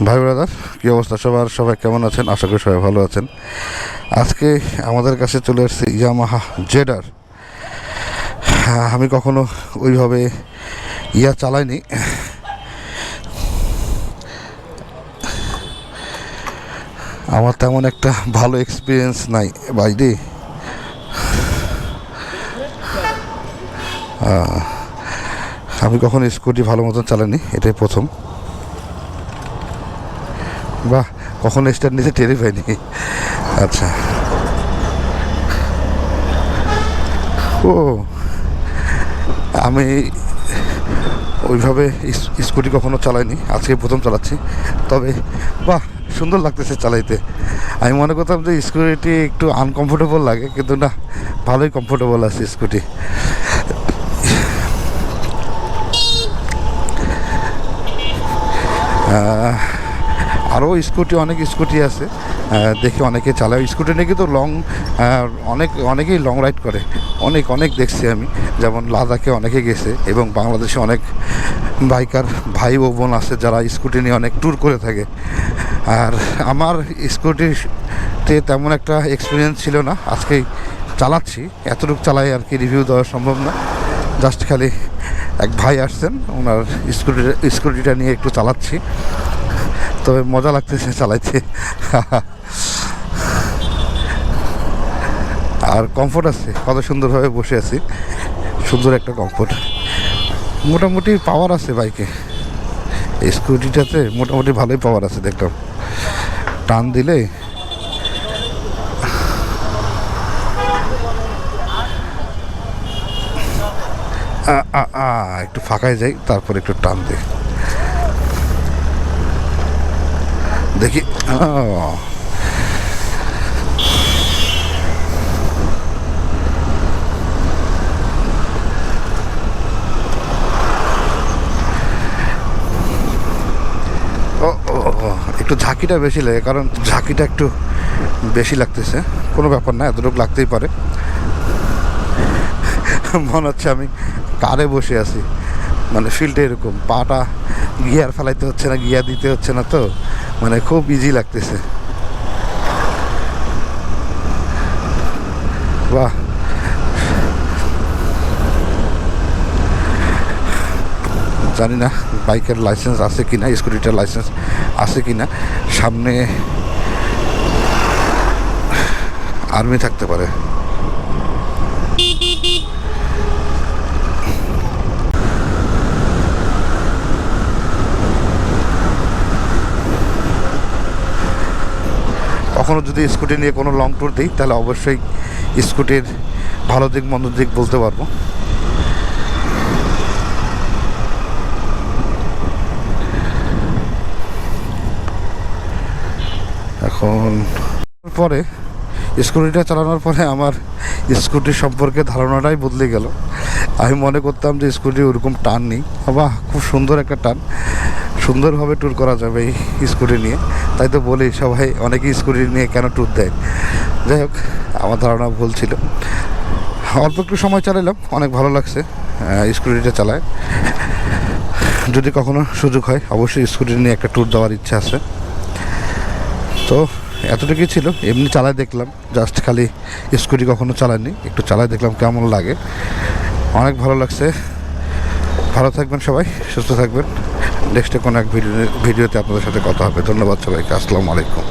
ভাই ব্রাদার, কী অবস্থা সবাই কেমন আছেন? আশা করি সবাই ভালো আছেন। আজকে আমাদের কাছে চলে এসেছে ইয়ামাহা জেডার। আমি কখনো ওইভাবে চালাইনি। আমার তেমন একটা ভালো এক্সপিরিয়েন্স নাই বাইরে। আমি কখনো স্কুটি ভালো মতন চালাইনি, এটাই প্রথম। বাহ, কখনো স্টার্ট নিচে টেরই পাইনি। আচ্ছা, ও আমি ওইভাবে স্কুটি কখনো চালাইনি, আজকে প্রথম চালাচ্ছি। তবে বাহ, সুন্দর লাগতেছে চালাইতে। আমি মনে করতাম যে স্কুটি একটু আনকমফোর্টেবল লাগে, কিন্তু না, ভালোই কমফোর্টেবল আছে স্কুটি। আরও অনেক স্কুটি আছে, দেখি অনেকে চালায় স্কুটি নিয়ে, কিন্তু অনেকেই লং রাইড করে। অনেক দেখছি আমি, যেমন লাদাখে অনেকে গেছে, এবং বাংলাদেশে অনেক বাইকার ভাই ও বোন আছে যারা স্কুটি নিয়ে অনেক ট্যুর করে থাকে। আর আমার স্কুটিতে তেমন একটা এক্সপিরিয়েন্স ছিল না, আজকেই চালাচ্ছি। এতটুকু চালাই আর কি, রিভিউ দেওয়া সম্ভব না। জাস্ট খালি এক ভাই আসছেন, ওনার স্কুটিটা নিয়ে একটু চালাচ্ছি, তবে মজা লাগতেছে চালাইতে। আর কমফোর্ট আছে, কত সুন্দরভাবে বসে আছি, সুন্দর একটা কমফোর্ট। মোটামুটি পাওয়ার আছে বাইকে, এই স্কুটিটাতে মোটামুটি ভালোই পাওয়ার আছে। দেখলাম টান দিলে একটু ফাঁকায় যাই, তারপর একটু টান দিই, দেখি। একটু ঝাঁকিটা বেশি লাগে, কারণ ঝাঁকিটা একটু বেশি লাগতেছে। কোনো ব্যাপার না, এতটুকু লাগতেই পারে। মনে হচ্ছে আমি কারে বসে আছি, মানে ফিল্ডে এরকম পাটা গিয়ার ফেলাইতে হচ্ছে না, গিয়ার দিতে হচ্ছে না, তো মানে খুব ইজি লাগতেছে। বাহ, জানি না বাইকের লাইসেন্স আছে কি না, স্কুটিটার লাইসেন্স আছে কি না। সামনে আর্মি থাকতে পারে। কখনো যদি স্কুটি নিয়ে কোনো লং ট্যুর দিই, তাহলে অবশ্যই স্কুটির ভালো দিক মন্দ দিক বলতে পারবো। এখন পরে স্কুটিটা চালানোর পরে আমার স্কুটির সম্পর্কে ধারণাটাই বদলে গেল। আমি মনে করতাম যে স্কুটি ওরকম টান নেই, বাহ, খুব সুন্দর একটা টান, সুন্দরভাবে ট্যুর করা যাবে এই স্কুটি নিয়ে। তাই তো বলি, সবাই অনেকেই স্কুটি নিয়ে কেন ট্যুর দেয়। যাই হোক, আমার ধারণা ভুল ছিল। অল্প একটু সময় চালালাম, অনেক ভালো লাগছে স্কুটিটা চালায়। যদি কখনো সুযোগ হয়, অবশ্যই স্কুটি নিয়ে একটা ট্যুর দেওয়ার ইচ্ছা আছে। তো এতটুকুই ছিল, এমনি চালায় দেখলাম, জাস্ট খালি স্কুটি কখনো চালাইনি, একটু চালায় দেখলাম কেমন লাগে। অনেক ভালো লাগছে। ভালো থাকবেন সবাই, সুস্থ থাকবেন। নেক্সটে কোনো এক ভিডিওতে আপনাদের সাথে কথা হবে। ধন্যবাদ সবাইকে। আসসালামু আলাইকুম।